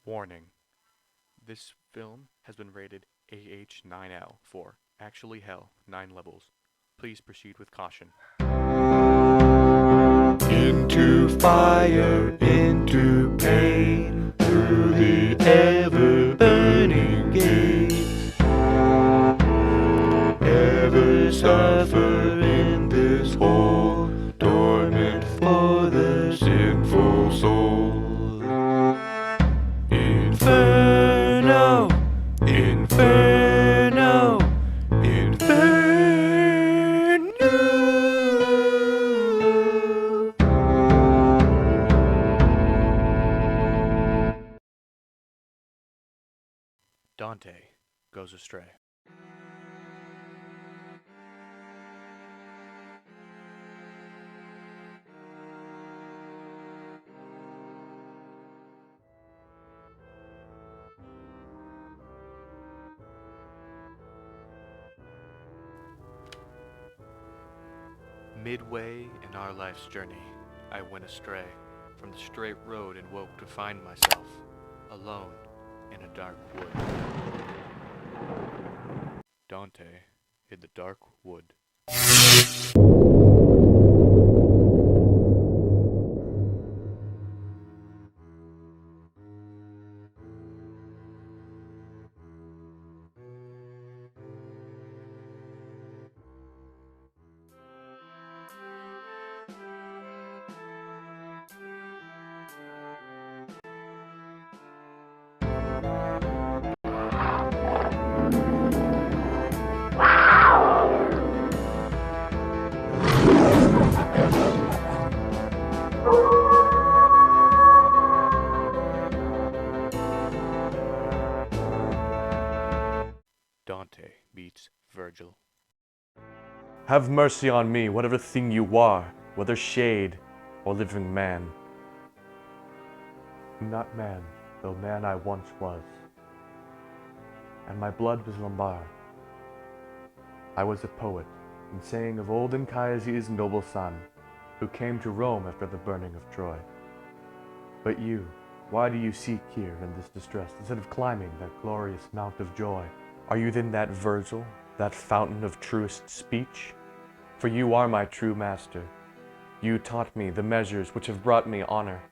Warning: this film has been rated AH9L for Actually Hell 9 levels. Please proceed with caution. Into fire, into pain, through the ever-burning gate. Ever suffer in this hole, torment for the sinful soul. Inferno, Inferno, Inferno. Dante goes astray. Midway in our life's journey, I went astray from the straight road and woke to find myself alone in a dark wood. Dante in the dark wood. Dante meets Virgil. Have mercy on me, whatever thing you are, whether shade or living man. I'm not man, though man I once was, and my blood was Lombard. I was a poet, and sang of old Anchises' noble son, who came to Rome after the burning of Troy. But you, why do you seek here in this distress, instead of climbing that glorious mount of joy? Are you then that Virgil, that fountain of truest speech? For you are my true master. You taught me the measures which have brought me honor.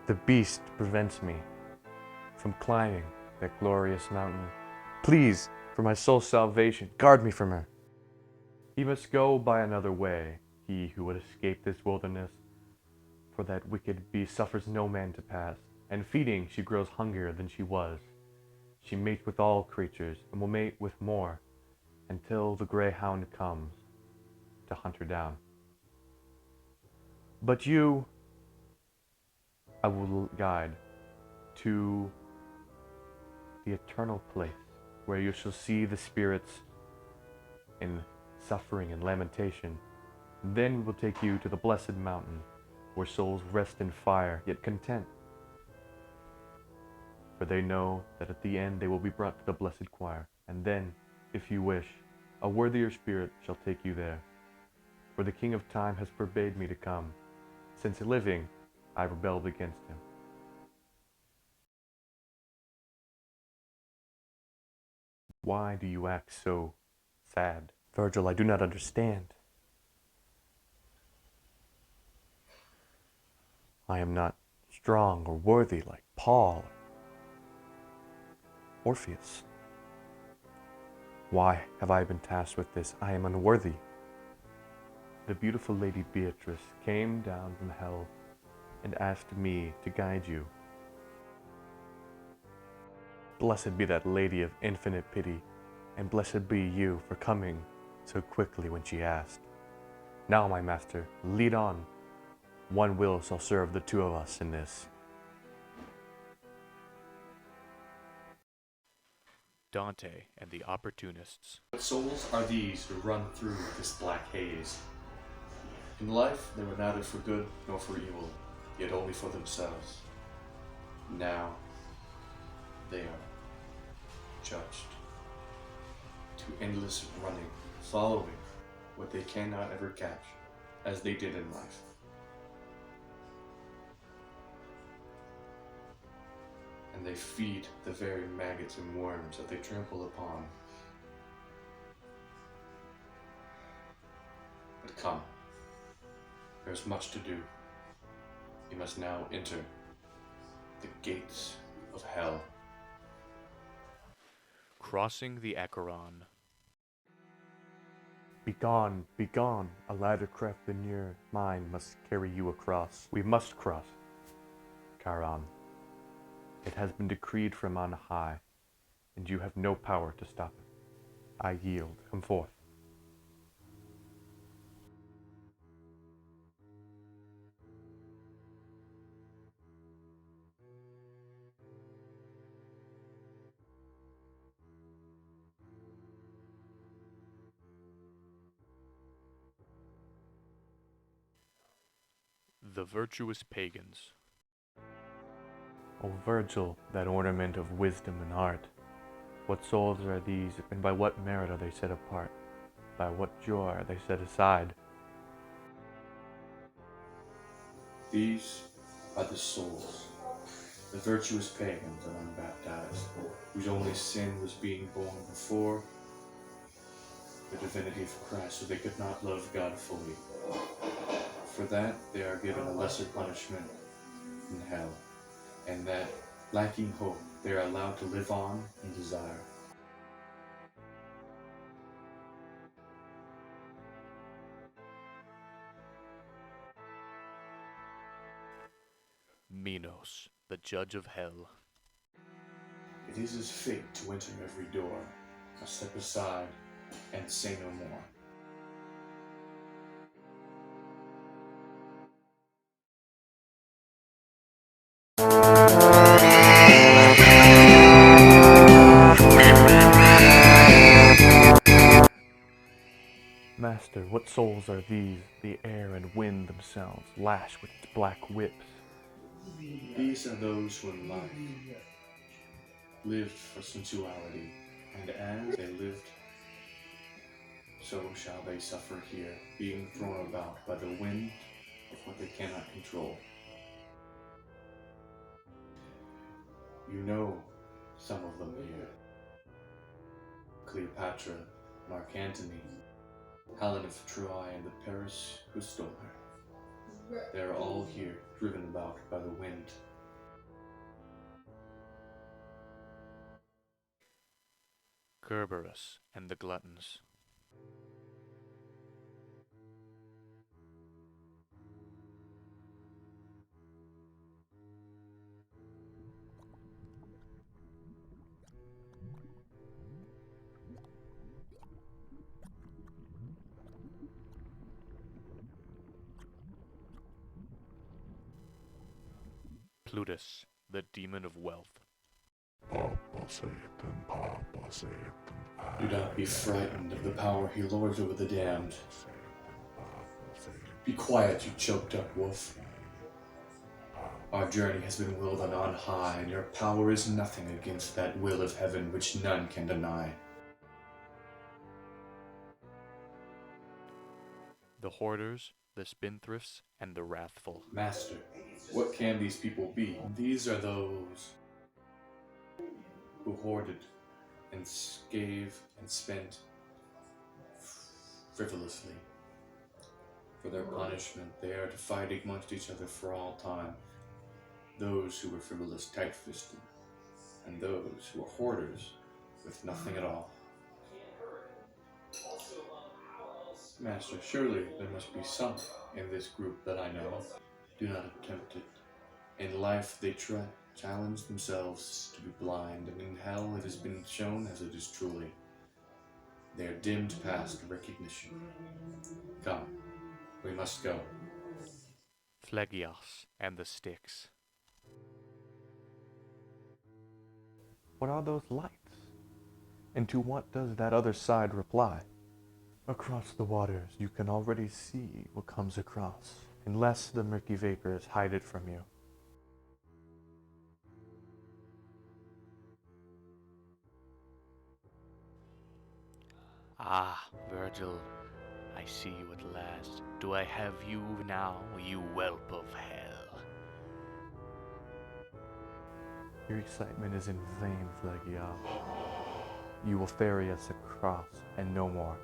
The beast prevents me from climbing that glorious mountain. Please, for my soul's salvation, guard me from her. He must go by another way, he who would escape this wilderness. For that wicked beast suffers no man to pass, and feeding she grows hungrier than she was. She mates with all creatures, and will mate with more, until the greyhound comes to hunt her down. But you, I will guide to the eternal place, where you shall see the spirits in suffering and lamentation. Then we will take you to the blessed mountain, where souls rest in fire, yet content. For they know that at the end they will be brought to the blessed choir, and then, if you wish, a worthier spirit shall take you there. For the King of Time has forbade me to come, since living I rebelled against him. Why do you act so sad? Virgil, I do not understand. I am not strong or worthy like Paul or Orpheus. Why have I been tasked with this? I am unworthy. The beautiful Lady Beatrice came down from hell and asked me to guide you. Blessed be that lady of infinite pity, and blessed be you for coming so quickly when she asked. Now, my master, lead on. One will shall serve the two of us in this. Dante and the Opportunists. What souls are these who run through this black haze? In life they were neither for good nor for evil, yet only for themselves. Now they are judged to endless running, following what they cannot ever catch, as they did in life. they feed the very maggots and worms that they trample upon. But come, there's much to do. You must now enter the gates of hell. Crossing the Acheron. Begone, begone, a lighter craft than your mind must carry you across. We must cross, Charon. It has been decreed from on high, and you have no power to stop it. I yield. Come forth. The virtuous pagans. O Virgil, that ornament of wisdom and art, what souls are these, and by what merit are they set apart? By what joy are they set aside? These are the souls, the virtuous pagans and unbaptized, whose only sin was being born before the divinity of Christ, so they could not love God fully. For that, they are given a lesser punishment in hell, and that, lacking hope, they are allowed to live on in desire. Minos, the judge of hell. It is his fate to enter every door, must step aside and say no more. Master, what souls are these? The air and wind themselves lash with its black whips. These are those who in life lived for sensuality, and as they lived, so shall they suffer here, being thrown about by the wind of what they cannot control. You know some of them here. Cleopatra, Mark Antony, Helen of Troy, and the Paris who stole her. They are all here, driven about by the wind. Kerberos and the gluttons. Plutus, the demon of wealth. Do not be frightened of the power he lords over the damned. Be quiet, you choked up wolf. Our journey has been willed on high, and your power is nothing against that will of heaven which none can deny. The hoarders, the spendthrifts, and the wrathful. Master, what can these people be? These are those who hoarded and gave and spent frivolously. For their punishment, they are to fight amongst each other for all time. Those who were frivolous, tight-fisted, and those who are hoarders with nothing at all. Master, surely there must be some in this group that I know. Do not attempt it. In life they challenge themselves to be blind, and in hell it has been shown as it is truly. They are dimmed past recognition. Come, we must go. Phlegios and the Styx. What are those lights? And to what does that other side reply? Across the waters you can already see what comes across, unless the murky vapors hide it from you. Ah, Virgil, I see you at last. Do I have you now, you whelp of hell? Your excitement is in vain, Flegial. You will ferry us across, and no more.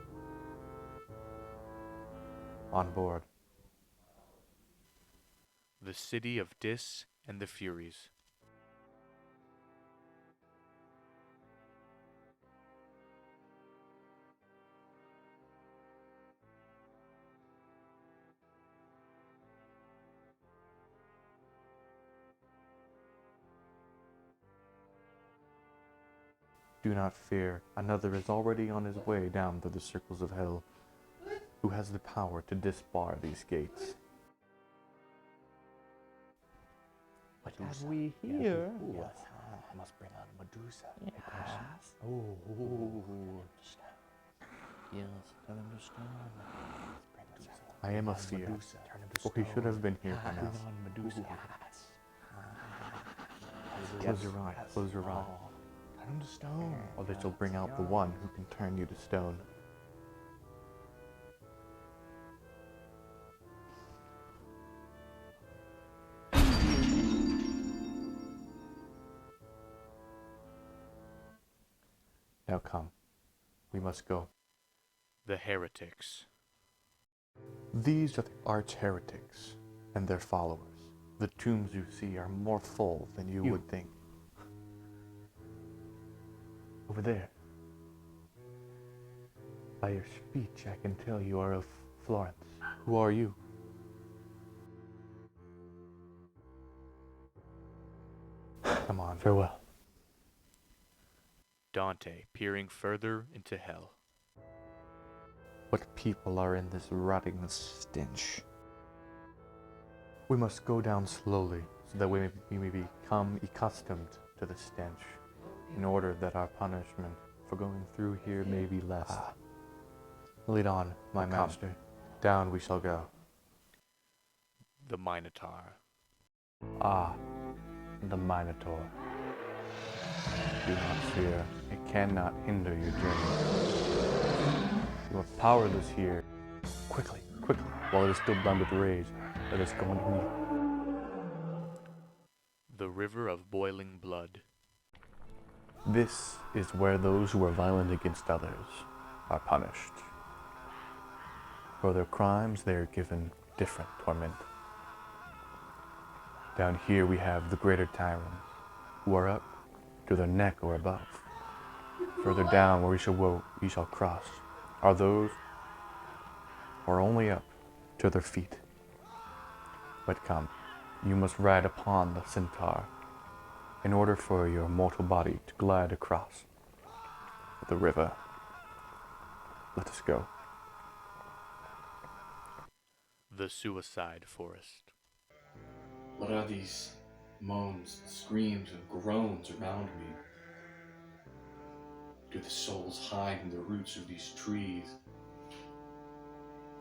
On board. The city of Dis and the Furies. Do not fear, another is already on his way down through the circles of hell, who has the power to disbar these gates. What have we here? Yes, I must bring out Medusa. Yes. Oh, Yes, turn him to stone. I am a fear. Medusa. Turn him to Oh, he stone. should have been here by Bring now. on Medusa. Close your eyes, close your eyes. Turn him to stone. Or they shall bring out the one who can turn you to stone. Now come, we must go. The heretics. These are the arch-heretics and their followers. The tombs you see are more full than you would think. Over there. By your speech, I can tell you are of Florence. Who are you? Come on, farewell. Dante peering further into hell. What people are in this rotting stench? We must go down slowly, so that we may become accustomed to the stench, in order that our punishment for going through here may be less. Lead on, my master. Down we shall go. The Minotaur. Ah, the Minotaur. Do not fear, it cannot hinder your journey. You are powerless here. Quickly, quickly, while it is still blind with rage, let us go underneath. The river of boiling blood. This is where those who are violent against others are punished. For their crimes, they are given different torment. Down here we have the greater tyrants, who are up to their neck or above. Further down, where we shall cross, are those who are only up to their feet. But come, you must ride upon the centaur in order for your mortal body to glide across the river. Let us go. The Suicide Forest. What are these moans, screams, and groans around me? Do the souls hide in the roots of these trees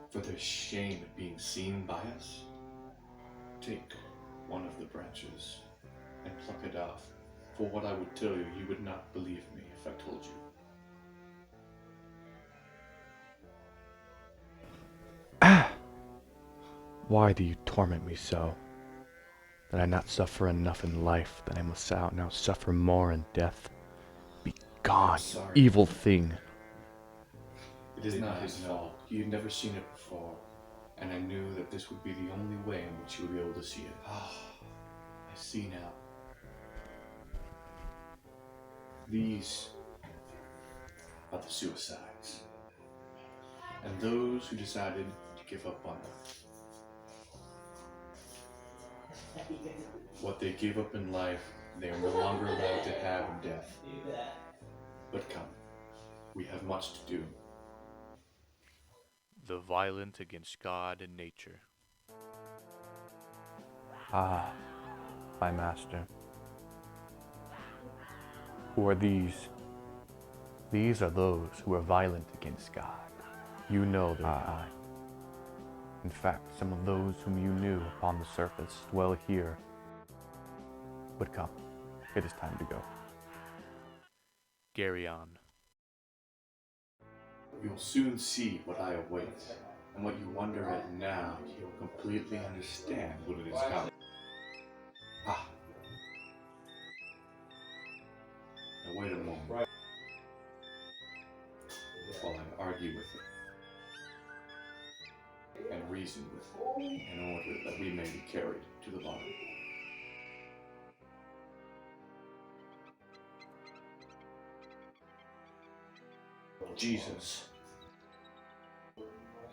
for their shame at being seen by us? Take one of the branches and pluck it off. For what I would tell you, you would not believe me if I told you. Why do you torment me so? Did I not suffer enough in life that I must now suffer more in death? Be gone, Sorry. evil thing. It is not his fault. He had never seen it before, and I knew that this would be the only way in which he would be able to see it. Ah, I see now. These are the suicides, and those who decided to give up on them. What they gave up in life, they are no longer allowed to have in death. But come, we have much to do. The violent against God and nature. Ah, my master. Who are these? These are those who are violent against God. You know their kind. In fact, some of those whom you knew upon the surface dwell here. But come, it is time to go. Geryon. You'll soon see what I await, and what you wonder at now, you'll completely understand what it is coming. Ah. argue with it, and reason with it, in order that we may be carried to the bottom. Jesus,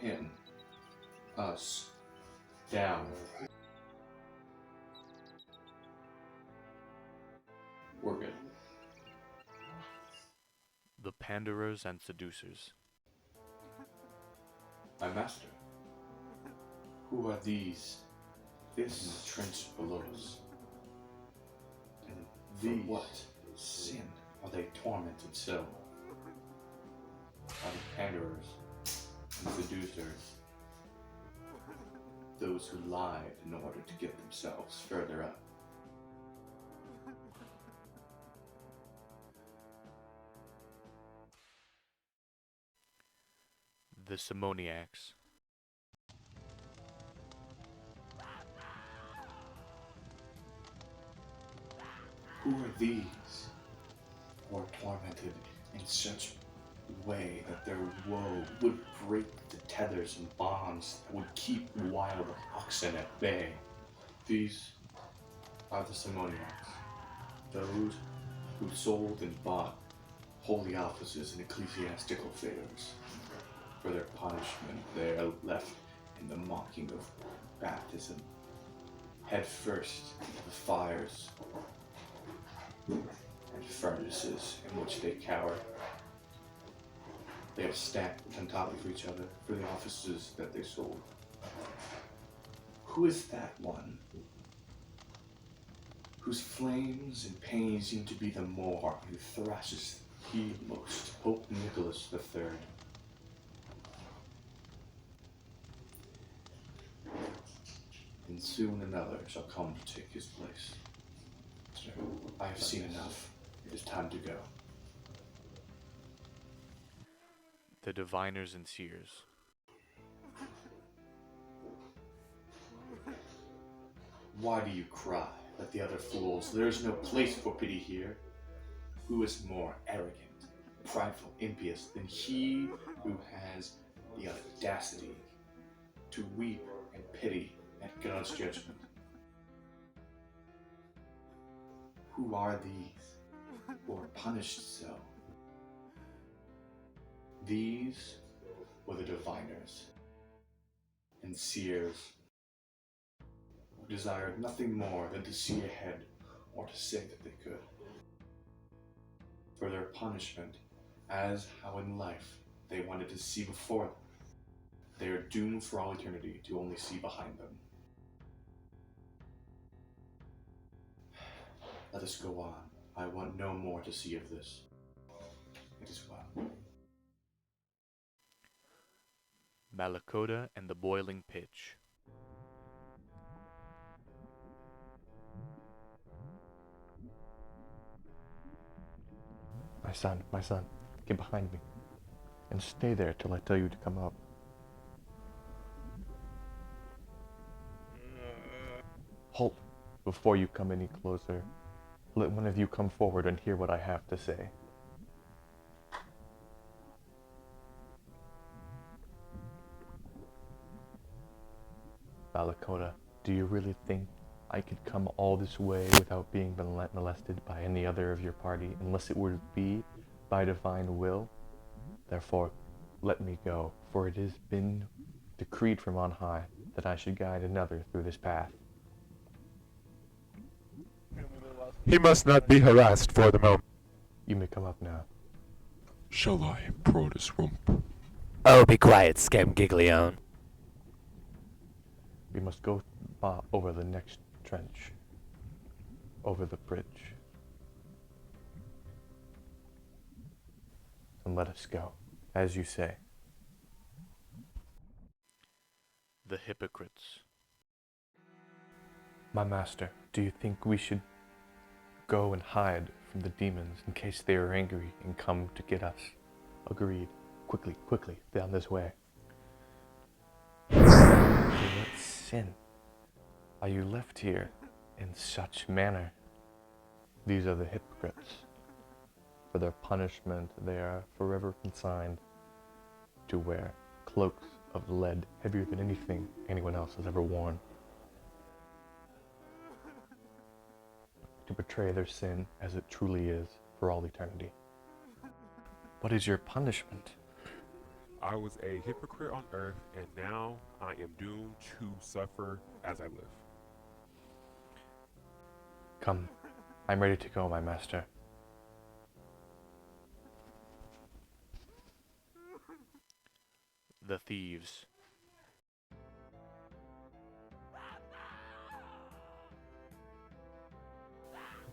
him, us, down. We're good. The Panderers and Seducers. My master, who are these? This in the trench below us. And for what sin are they tormented so? Are the panderers and seducers those who lied in order to get themselves further up? The Simoniacs. Who are these who are tormented in such a way that their woe would break the tethers and bonds that would keep wild oxen at bay? These are the Simoniacs, those who sold and bought holy offices and ecclesiastical favors. For their punishment, they are left in the mocking of baptism, head first into the fires and furnaces in which they cower. They are stacked on top of each other for the offices that they sold. Who is that one whose flames and pain seem to be the more who thrashes he most, Pope Nicholas III? And soon another shall come to take his place. Sir, I have seen enough. It is time to go. The Diviners and Seers. Why do you cry like the other fools? There is no place for pity here. Who is more arrogant, prideful, impious than he who has the audacity to weep and pity at God's judgment? Who are these who are punished so? These were the diviners and seers who desired nothing more than to see ahead or to say that they could. For their punishment, as how in life they wanted to see before them, they are doomed for all eternity to only see behind them. Let us go on. I want no more to see of this. It is well. Malakota and the Boiling Pitch. My son, get behind me, and stay there till I tell you to come up. Halt before you come any closer. Let one of you come forward and hear what I have to say. Malakota, do you really think I could come all this way without being molested by any other of your party, unless it would be by divine will? Therefore, let me go, for it has been decreed from on high that I should guide another through this path. He must not be harassed for the moment. You may come up now. Shall I prod his rump? Oh, be quiet, Scamgiglione. We must go over the next trench, over the bridge, and let us go, as you say. The Hypocrites. My master, do you think we should go and hide from the demons in case they are angry and come to get us? Agreed. Quickly, quickly, down this way. What sin are you left here in such manner? These are the hypocrites. For their punishment, they are forever consigned to wear cloaks of lead heavier than anything anyone else has ever worn, to portray their sin as it truly is for all eternity. What is your punishment? I was a hypocrite on earth, and now I am doomed to suffer as I live. Come, I'm ready to go, my master. The thieves.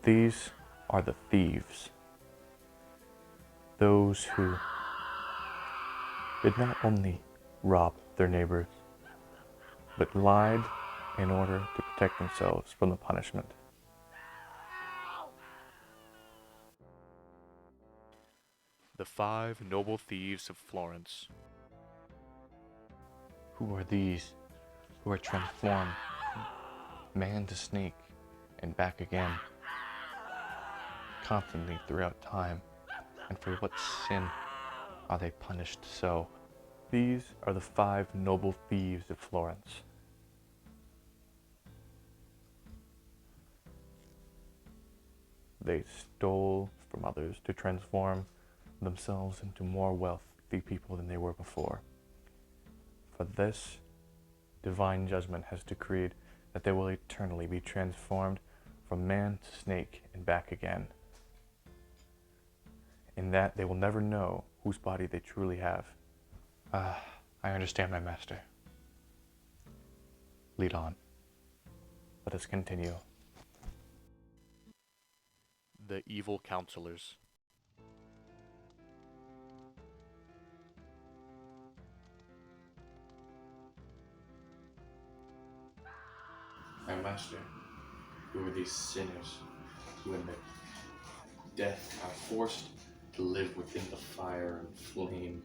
These are the thieves. Those who did not only rob their neighbors, but lied in order to protect themselves from the punishment. The five noble thieves of Florence. Who are these who are transformed man to snake and back again, constantly throughout time? And for what sin are they punished so? These are the five noble thieves of Florence. They stole from others to transform themselves into more wealthy people than they were before. For this, divine judgment has decreed that they will eternally be transformed from man to snake and back again. In that they will never know whose body they truly have. I understand, my master. Lead on. Let us continue. The evil counselors. My master, who are these sinners who in their death are forced to live within the fire and flame,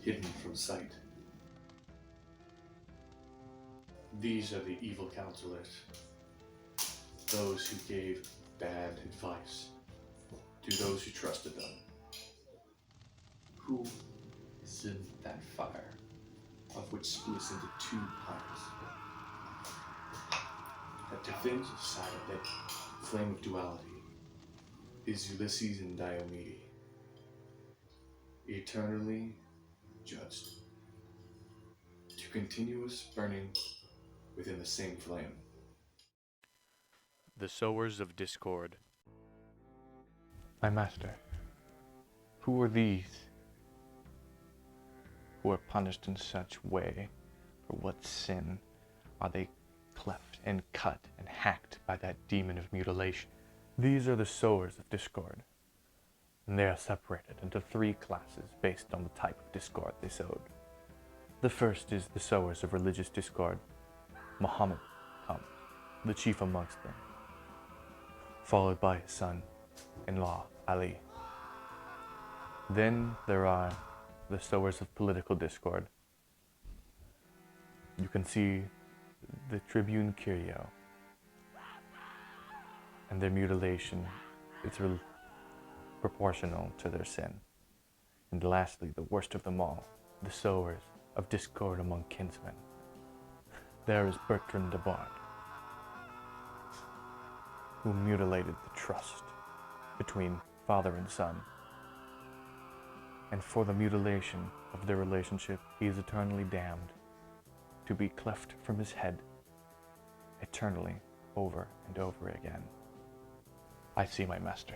hidden from sight? These are the evil counselors, those who gave bad advice to those who trusted them. Who is in that fire, of which splits into two parts? That definitive side of it, flame of duality, is Ulysses and Diomede, eternally judged to continuous burning within the same flame. The sowers of discord. My master, who are these who are punished in such way? For what sin are they cleft and cut and hacked by that demon of mutilation? These are the sowers of discord, and they are separated into three classes based on the type of discord they sowed. The first is the sowers of religious discord. Muhammad, the chief amongst them, followed by his son-in-law, Ali. Then there are the sowers of political discord. You can see the tribune Curio, and their mutilation is proportional to their sin. And lastly, the worst of them all, the sowers of discord among kinsmen. There is Bertrand de Bard, who mutilated the trust between father and son. And for the mutilation of their relationship, he is eternally damned to be cleft from his head eternally over and over again. I see, my master.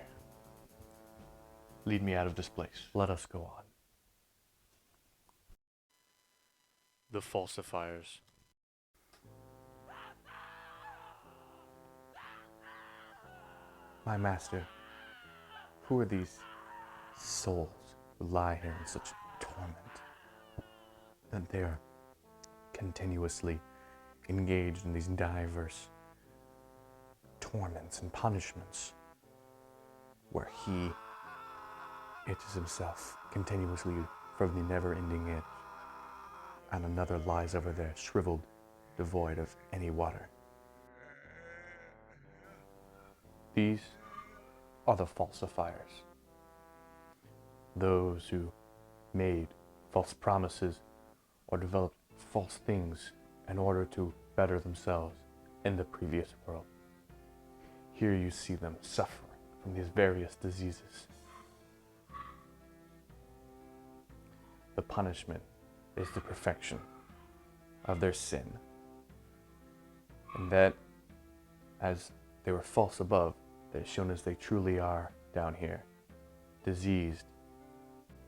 Lead me out of this place. Let us go on. The falsifiers. My master, who are these souls who lie here in such torment that they are continuously engaged in these diverse torments and punishments, where he itches himself continuously from the never-ending itch, and another lies over there shriveled, devoid of any water? These are the falsifiers, those who made false promises or developed false things in order to better themselves in the previous world. Here you see them suffering from these various diseases. The punishment is the perfection of their sin. And that, as they were false above, they're shown as they truly are down here, diseased.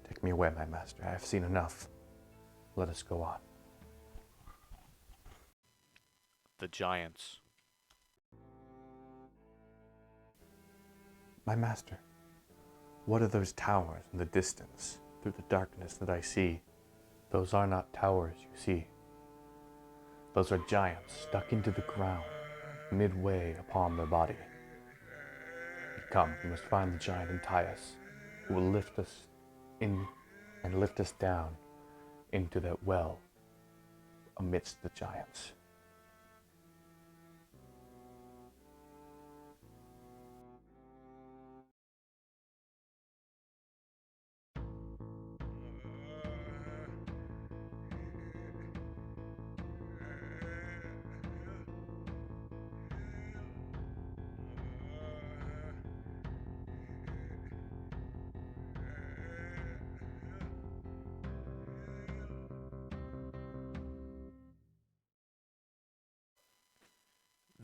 Take me away, my master. I have seen enough. Let us go on. The giants. My master, what are those towers in the distance through the darkness that I see? Those are not towers, you see. Those are giants stuck into the ground, midway upon their body. Come, we must find the giant and tie us, who will lift us in and lift us down into that well amidst the giants.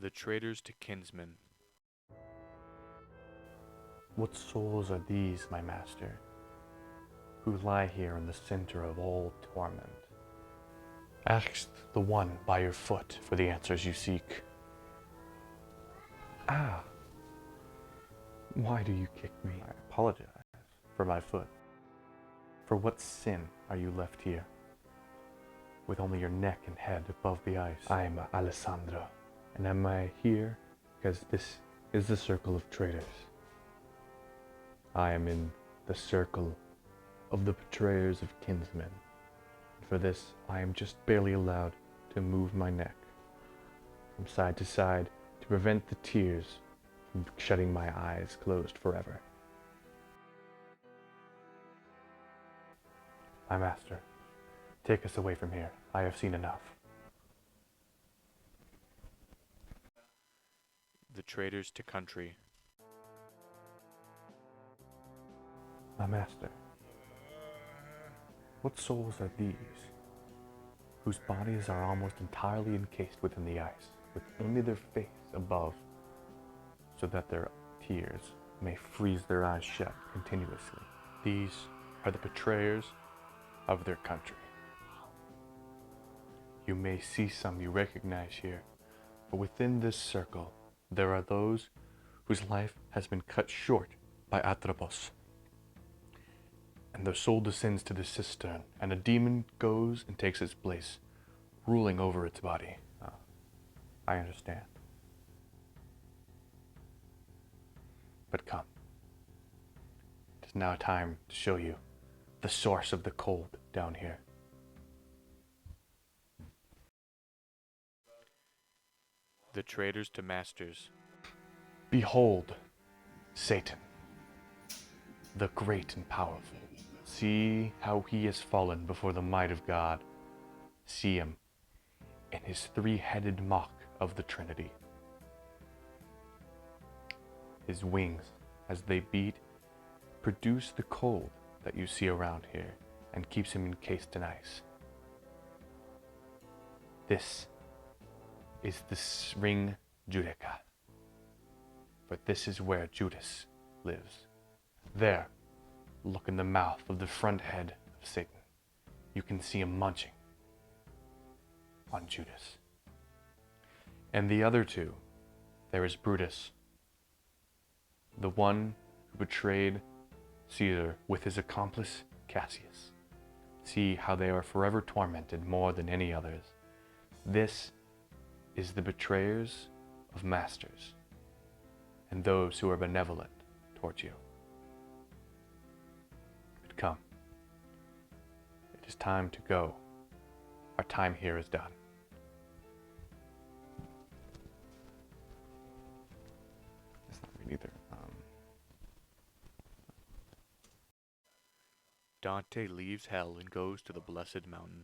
The traitors to kinsmen. What souls are these, my master, who lie here in the center of all torment? Ask the one by your foot for the answers you seek. Ah, why do you kick me? I apologize for my foot. For what sin are you left here, with only your neck and head above the ice? I am Alessandro, and am I here because this is the circle of traitors? I am in the circle of the betrayers of kinsmen. For this, I am just barely allowed to move my neck from side to side to prevent the tears from shutting my eyes closed forever. My master, take us away from here. I have seen enough. The traitors to country. My master, what souls are these, whose bodies are almost entirely encased within the ice, with only their face above, so that their tears may freeze their eyes shut continuously? These are the betrayers of their country. You may see some you recognize here, but within this circle, there are those whose life has been cut short by Atropos, and their soul descends to the cistern, and a demon goes and takes its place, ruling over its body. I understand. But come. It is now time to show you the source of the cold down here. The traitors to masters. Behold, Satan, the great and powerful. See how he has fallen before the might of God. See him in his three-headed mock of the Trinity. His wings, as they beat, produce the cold that you see around here and keeps him encased in ice. This is the ring Judica, for this is where Judas lives. There, look in the mouth of the front head of Satan. You can see him munching on Judas. And the other two, there is Brutus, the one who betrayed Caesar with his accomplice Cassius. See how they are forever tormented more than any others. This is the betrayers of masters and those who are benevolent towards you. But come, it is time to go. Our time here is done. It's not read either. Dante leaves hell and goes to the Blessed Mountain.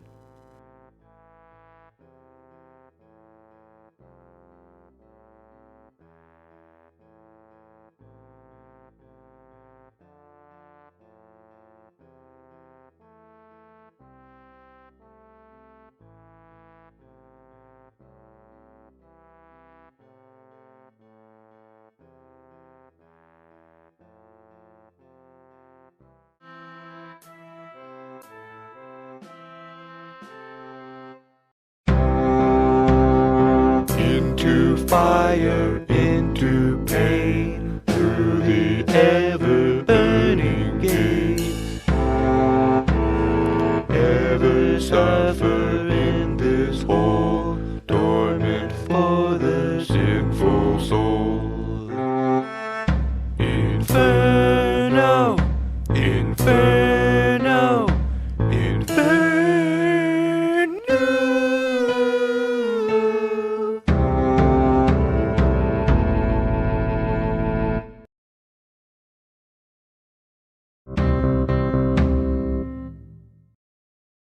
Into fire, into pain, through the ever-burning gate. Ever suffer in this hole, torment for the sinful soul. Inferno.